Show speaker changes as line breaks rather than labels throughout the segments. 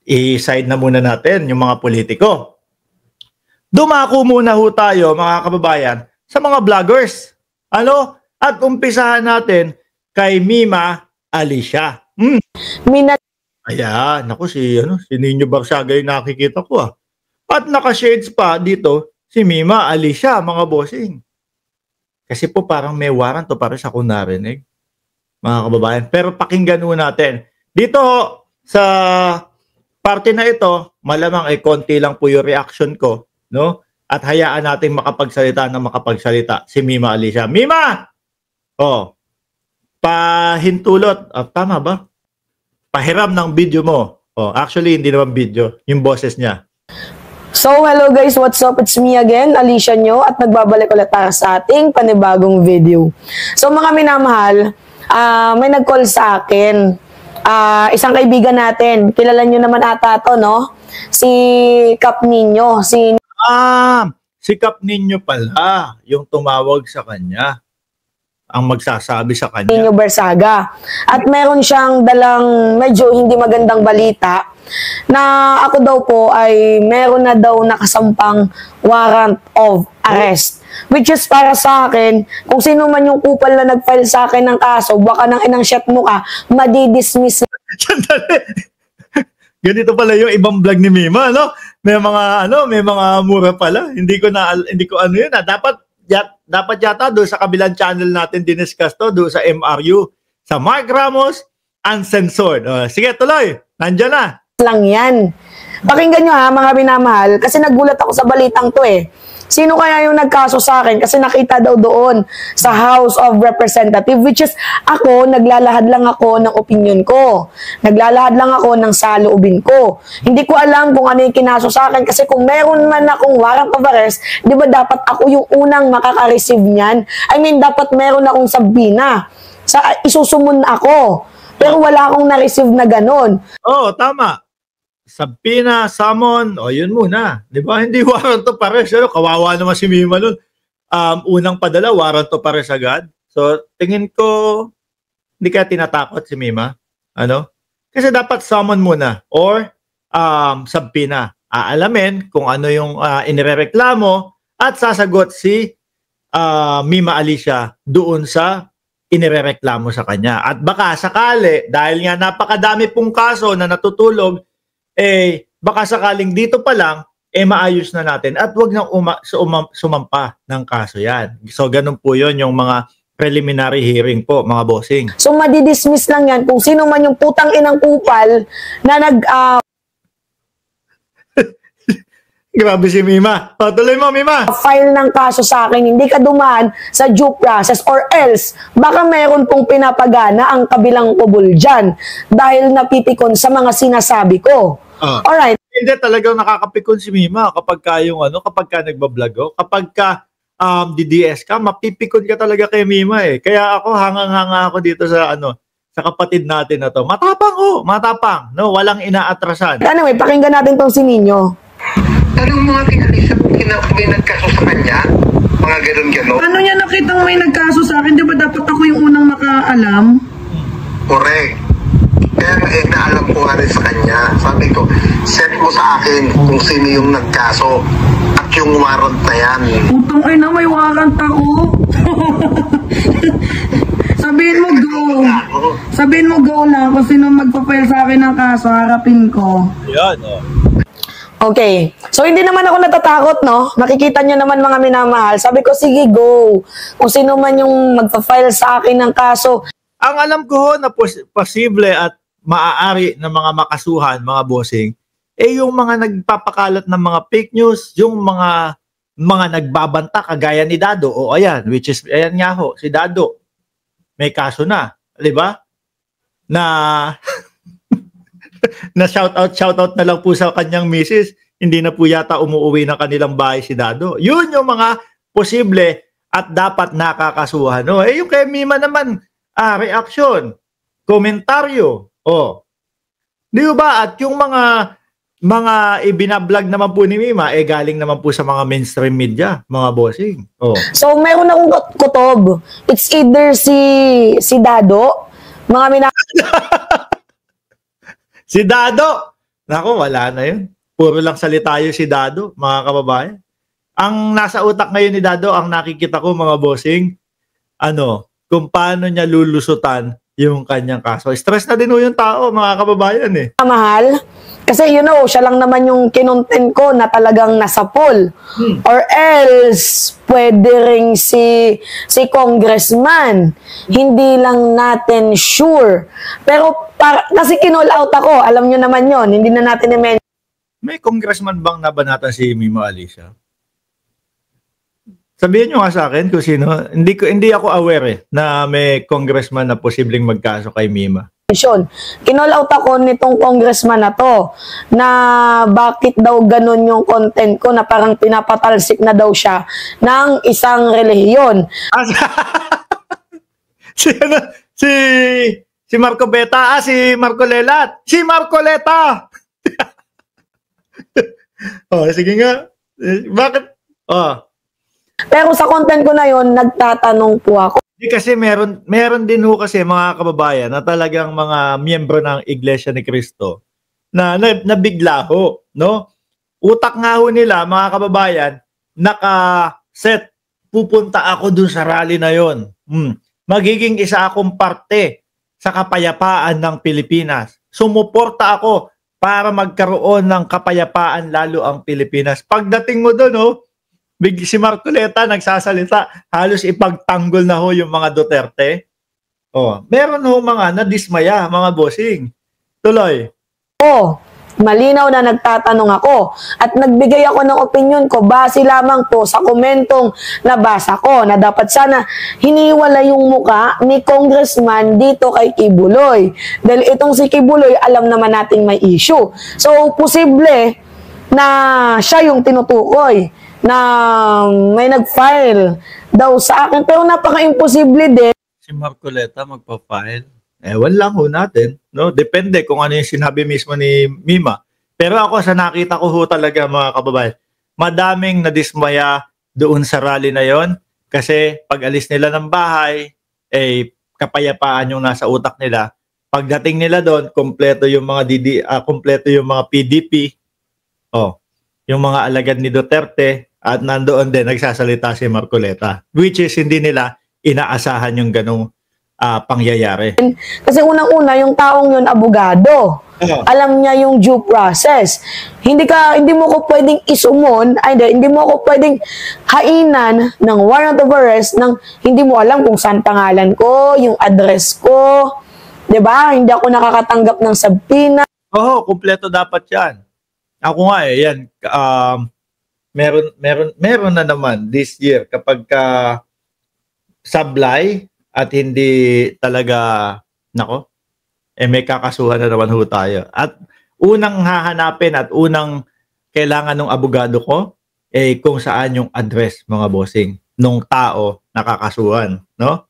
i-side na muna natin yung mga politiko. Dumako muna ho tayo, mga kababayan, sa mga vloggers. At umpisahan natin kay Mima Alicia. Ayan, ako si Nino Barsaga yung nakikita ko. At naka-shades pa dito si Mima Alicia, mga bossing. Kasi po parang may warrant to para sa narinig, mga kababayan. Pero pakinggan ho natin. Dito sa parte na ito, malamang ay konti lang po yung reaction ko, no? At hayaan natin makapagsalita si Mima Alicia. Mima! Pahintulot. Tama ba? Pahiram ng video mo. Actually, hindi naman video. Yung boses niya.
So, hello guys, what's up? It's me again, Alicia nyo, at nagbabalik ulit tayo sa ating panibagong video. So, mga minamahal, may nag-call sa akin. Isang kaibigan natin, kilala nyo naman ata to, no? Si Cap Nino. Si
Cap Nino pala, yung tumawag sa kanya. Ang magsasabi sa kanya.
Nino Barsaga. At meron siyang dalang medyo hindi magandang balita na ako daw po ay meron na daw nakasampang warrant of arrest. Which is para sa akin, kung sino man yung kupal na nag-file sa akin ng kaso, baka nang inang shot mo ka, madidismiss.
Ganito pala yung ibang vlog ni Mima, no? May mga mura pala. Hindi ko yun. Dapat yata doon sa kabilang channel natin diniscuss to, doon sa MRU, sa Mark Ramos Uncensored. Sige, tuloy. Nandiyan na.
Lang yan. Pakinggan nyo ha, mga minamahal, kasi nagulat ako sa balitang to eh. Sino kaya yung nagkaso sa akin? Kasi nakita daw doon sa House of Representatives, which is ako, naglalahad lang ako ng opinion ko. Naglalahad lang ako ng saloobin ko. Hindi ko alam kung ano yung kinaso sa akin kasi kung meron man akong warrant of arrest, di ba dapat ako yung unang makaka-receive niyan? I mean, dapat meron akong sabina. Isusumun ako. Pero wala akong na-receive na ganon.
Tama. Sabina, summon, yun muna. Di ba? Hindi warrant to pares. Kawawa naman si Mima nun. Unang padala, warrant to pares agad. So, tingin ko, hindi kaya tinatakot si Mima. Kasi dapat summon muna or sabina. Aalamin kung ano yung inirereklamo at sasagot si Mima Alicia doon sa inirereklamo sa kanya. At baka sakali, dahil nga napakadami pong kaso na natutulog, baka sakaling dito pa lang, maayos na natin at wag nang sumampa ng kaso yan. So, ganun po yun yung mga preliminary hearing po, mga bossing.
So, madidismiss lang yan kung sino man yung putang inang kupal na
Grabe si Mima. Tuloy mo, Mima.
File ng kaso sa akin, hindi ka dumaan sa due process or else, baka meron pong pinapagana ang kabilang kubol dyan dahil napipikon sa mga sinasabi ko. Alright.
Hindi talagang nakakapikon si Mima kapag ka nagbablog, kapag ka DDS ka, mapipikon ka talaga kay Mima eh. Kaya ako, hangang-hanga ako dito sa kapatid natin na to. Matapang, no? Walang inaatrasan.
Anyway, pakinggan natin tong si Nino.
Anong mga pinagkaso sa kanya? Mga ganun-ganon.
Ano niya nakitang may nagkaso sa akin? Di ba dapat ako yung unang makaalam?
Correct. Kaya naalam ko nga rin sa kanya. Sabi ko, set mo sa akin kung sino yung nagkaso at yung warrant na yan.
Putong ay na, may warrant ako. Sabihin mo go na kung sino magpa-file sa akin ng kaso, harapin ko.
Yan,
Okay. So, hindi naman ako natatakot, no? Nakikita nyo naman mga minamahal. Sabi ko, sige, go. Kung sino man yung magpa-file sa akin ng kaso.
Ang alam ko na posible at maaari na mga makasuhan, mga bossing, yung mga nagpapakalat ng mga fake news, yung mga nagbabanta kagaya ni Dado. Ayan, which is, ayan nga ho, si Dado. May kaso na. Di ba? Na shoutout na lang po sa kanyang misis, hindi na po yata umuwi ng kanilang bahay si Dado. Yun yung mga posible at dapat nakakasuhan. Yung kay Mima naman, reaction, komentaryo. Di ba? At yung mga ibinablog naman po ni Mima, galing naman po sa mga mainstream media, mga bossing.
So, meron akong kutob. It's either si Dado, mga
Si Dado, Nako, wala na yun. Puro lang salita yung si Dado, mga kababayan. Ang nasa utak ngayon ni Dado, ang nakikita ko mga bossing, kung paano niya lulusutan yung kanyang kaso. Stress na din yung tao, mga kababayan eh.
Mahal. Kasi siya lang naman yung kinontent ko na talagang nasa poll. Or else, pwede ring si congressman. Hindi lang natin sure. Pero kasi kinall out ako, alam nyo naman yon, hindi na natin i-mention.
May congressman bang nabanatan si Mimo Alicia? Sabihin nyo nga sa akin kung sino. Hindi ako aware na may congressman na posibleng magkaso kay Mima.
Kinall out ako nitong congressman na to na bakit daw ganun yung content ko na parang pinapatalsik na daw siya ng isang relihiyon.
Si Marco Beta, si Marco Lelat. Si Marco Leta! Sige nga. Bakit?
Pero sa content ko na yon, nagtatanong po ako.
Kasi meron din kasi mga kababayan na talagang mga miyembro ng Iglesia ni Cristo na nabigla ho, no? Utak nga ho nila, mga kababayan, naka-set, pupunta ako dun sa rally na yon. Magiging isa akong parte sa kapayapaan ng Pilipinas. Sumuporta ako para magkaroon ng kapayapaan lalo ang Pilipinas. Pagdating mo doon, si Marcoleta nagsasalita, halos ipagtanggol na ho yung mga Duterte. Meron ho mga nadismaya, mga bossing. Tuloy.
Malinaw na nagtatanong ako at nagbigay ako ng opinion ko base lamang po sa komentong nabasa ko na dapat sana hiniwala yung muka ni congressman dito kay Kibuloy. Dahil itong si Kibuloy, alam naman nating may issue. So, posible na siya yung tinutukoy na may nag-file daw sa akin. Pero napaka-imposible din.
Si Marcoleta magpa-file? Ewan lang ho natin. No? Depende kung ano yung sinabi mismo ni Mima. Pero ako sa nakita ko ho talaga mga kababayan, madaming nadismaya doon sa rally na yon kasi pag alis nila ng bahay, kapayapaan yung nasa utak nila. Pagdating nila doon, kompleto yung mga kompleto yung mga PDP. Yung mga alagad ni Duterte at nandoon din nagsasalita si Marcoleta, which is hindi nila inaasahan yung ganong pangyayari.
Kasi unang-una, yung taong yun, abogado. Alam niya yung due process. Hindi mo ko pwedeng isumon, hindi mo ko pwedeng hainan ng warrant of arrest nang hindi mo alam kung saan pangalan ko, yung address ko, 'di ba? Hindi ako nakakatanggap ng subpoena.
Kumpleto dapat 'yan. Ako nga yan. Meron na naman this year kapag sablay at hindi talaga may kakasuhan na naman ho tayo. At unang hahanapin at unang kailangan ng abogado ko kung saan yung address, mga bossing, nung tao nakakasuhan, no?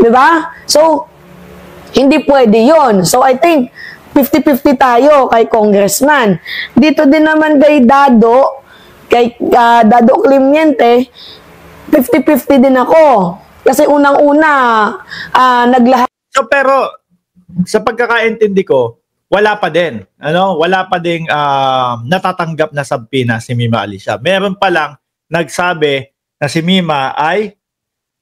'Di ba? So hindi pwede 'yon. So I think 50-50 tayo kay congressman. Dito din naman kay Dado Climiente, 50-50 din ako. Kasi unang-una, naglahat.
So pero, sa pagkakaintindi ko, wala pa din. Wala pa ding natatanggap na subpoena si Mima Alicia. Meron pa lang nagsabi na si Mima ay,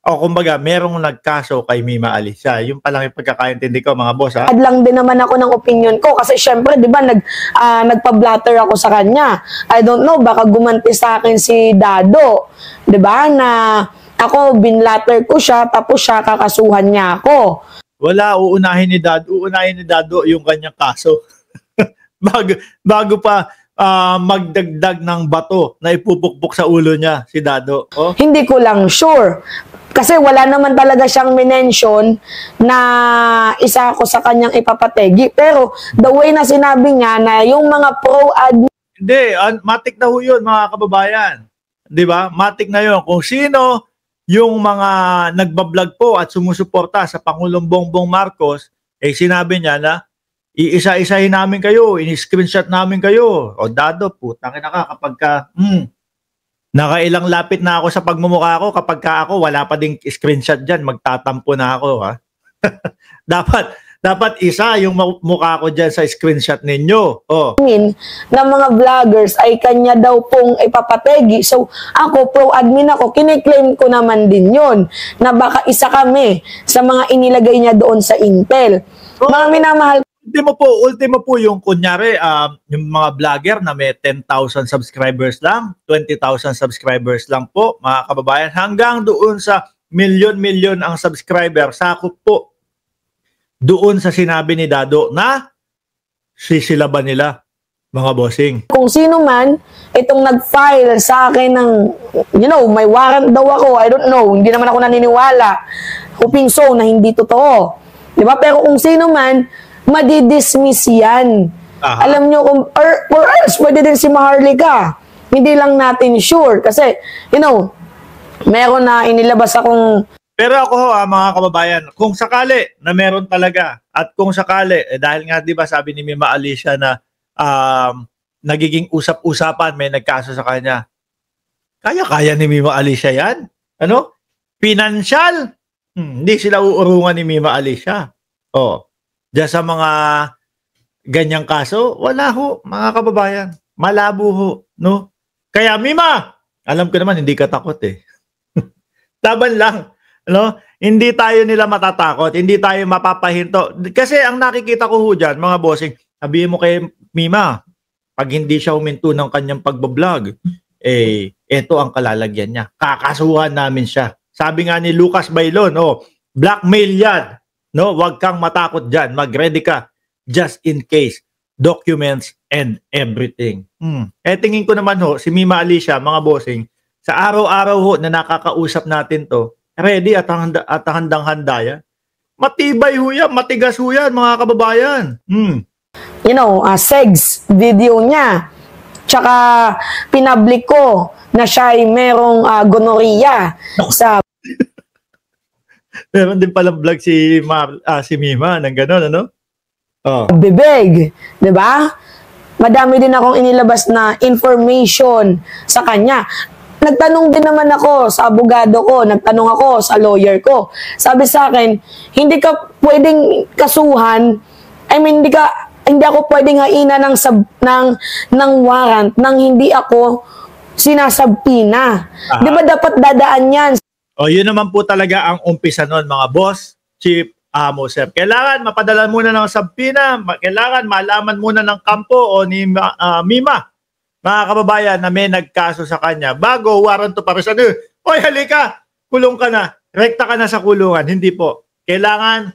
kumbaga, merong nagkaso kay Mima Alicia. Yung pa lang yung pagkakaintindi ko, mga boss, ha?
Lang din naman ako ng opinion ko kasi syempre, di ba, nagpa-blatter ako sa kanya. I don't know, baka gumanti sa akin si Dado. Di ba, na ako, binlatter ko siya, tapos siya, kakasuhan niya ako.
Wala, uunahin ni Dado yung kanyang kaso. bago pa magdagdag ng bato na ipupukpok sa ulo niya, si Dado.
Hindi ko lang sure. Kasi wala naman talaga siyang minention na isa ako sa kanyang ipapategi. Pero the way na sinabi niya na yung mga pro-ad...
Hindi, matik na ho yun, mga kababayan. Di ba? Matik na yun. Kung sino yung mga nagbablog po at sumusuporta sa Pangulong Bongbong Marcos, sinabi niya na iisa-isahin namin kayo, in-screenshot namin kayo. Dado, putang ina ka kapag ka, nakailang lapit na ako sa pagmumukha ko, kapag ka ako, wala pa ding screenshot dyan, magtatampo na ako, ha? Dapat isa yung mukha ko dyan sa screenshot ninyo. Oh.
admin ng mga vloggers ay kanya daw pong ipapategi. So, ako, pro-admin ako, kiniklaim ko naman din yon na baka isa kami sa mga inilagay niya doon sa Intel. Mga minamahal
Ultimo po yung kunyari, yung mga vlogger na may 10,000 subscribers lang, 20,000 subscribers lang po, mga kababayan, hanggang doon sa milyon-milyon ang subscriber, sakop po doon sa sinabi ni Dado na sisilaban nila, mga bossing.
kung sino man itong nag-file sa akin ng, may warrant daw ako, I don't know, hindi naman ako naniniwala. Hoping so na hindi totoo. Di ba? Pero kung sino man, madidismiss yan.
Aha.
Alam nyo, or else, pwede din si Maharlika. Hindi lang natin sure. Kasi, meron na inilabas akong
Pero ako mga kababayan, kung sakali na meron talaga, at kung sakali, dahil nga di ba sabi ni Mima Alicia na nagiging usap-usapan, may nagkaso sa kanya, kaya-kaya ni Mima Alicia yan? Ano? Financial? Hindi sila uurungan ni Mima Alicia. Oh, diyan sa mga ganyang kaso, wala ho, mga kababayan. Malabo ho, no? Kaya Mima, alam ko naman hindi ka takot eh. Laban lang. Hindi tayo nila matatakot, hindi tayo mapapahinto. Kasi ang nakikita ko ho dyan, mga bossing, sabihin mo kay Mima, pag hindi siya huminto ng kanyang pagbablog, eto ang kalalagyan niya. Kakasuhan namin siya. Sabi nga ni Lucas Bailon, blackmail yan. Huwag kang matakot dyan. Mag-ready ka just in case. Documents and everything. Tingin ko naman ho, si Mima Alicia, mga bossing, sa araw-araw ho na nakakausap natin to, ready at handang-handa yan. Matibay ho yan, matigas ho yan, mga kababayan.
sex video niya. Tsaka pinablik ko na siya ay merong gonorrhea sa
Meron din palang vlog si Mima ng gano'n, ano?
bibig. 'Di ba? Madami din akong inilabas na information sa kanya. Nagtanong din naman ako sa abogado ko, nagtanong ako sa lawyer ko. Sabi sa akin, hindi ka pwedeng kasuhan, hindi ako pwedeng haina ng warrant nang hindi ako sinasabpina. Di ba dapat dadaan yan?
Yun naman po talaga ang umpisa nun, mga boss, chief, amo, sir. Kailangan mapadala muna ng sabpina, kailangan malaman muna ng kampo o ni Mima, mga kababayan, na may nagkaso sa kanya bago warrant to para sa oy, halika, kulong ka na, rekta ka na sa kulungan. Hindi po. Kailangan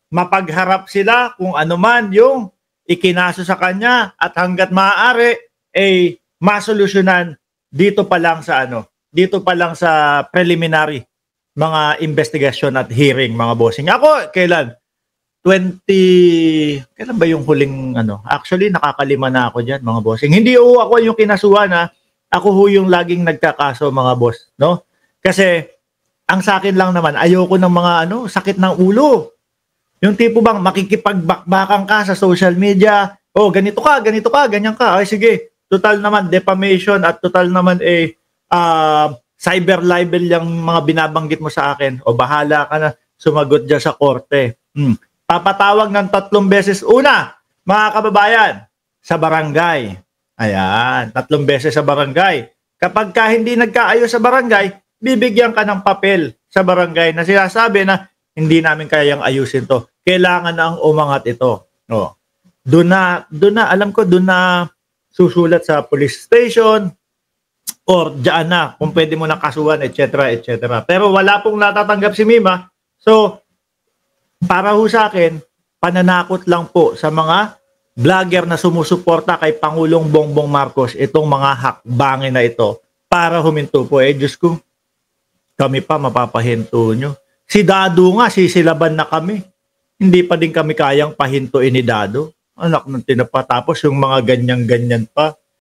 mapagharap sila kung ano man yung ikinaso sa kanya at hanggat maaari masolusyonan dito pa lang sa preliminary mga investigasyon at hearing, mga bossing. Ako, kailan ba yung huling Actually, nakakalima na ako dyan, mga bossing. Hindi ako yung kinasuhan, ako yung laging nagkakaso, mga boss, no? Kasi, ang sa akin lang naman, ayoko ng mga sakit ng ulo. Yung tipo bang makikipagbakbakan ka sa social media, ganito ka, ganyan ka. Ay, sige, total naman defamation at total naman cyber libel yung mga binabanggit mo sa akin. O bahala ka na sumagot dyan sa korte. Papatawag ng 3 beses. Una, mga kababayan, sa barangay. Ayan, 3 beses sa barangay. Kapag hindi nagkaayos sa barangay, bibigyan ka ng papel sa barangay na sinasabi na hindi namin kayang ayusin to. Kailangan na ang umangat ito. Doon na susulat sa police station or dyan na kung pwede mo na kasuhan, etc. Pero wala pong natatanggap si Mima. So, para ho sa akin, pananakot lang po sa mga vlogger na sumusuporta kay Pangulong Bongbong Marcos itong mga hakbangin na ito para huminto po. Diyos ko, kami pa mapapahinto nyo. Si Dado nga, sisilaban na kami. Hindi pa din kami kayang pahintuin ni Dado. Anak ng tinapa. Tapos yung mga ganyan-ganyan pa.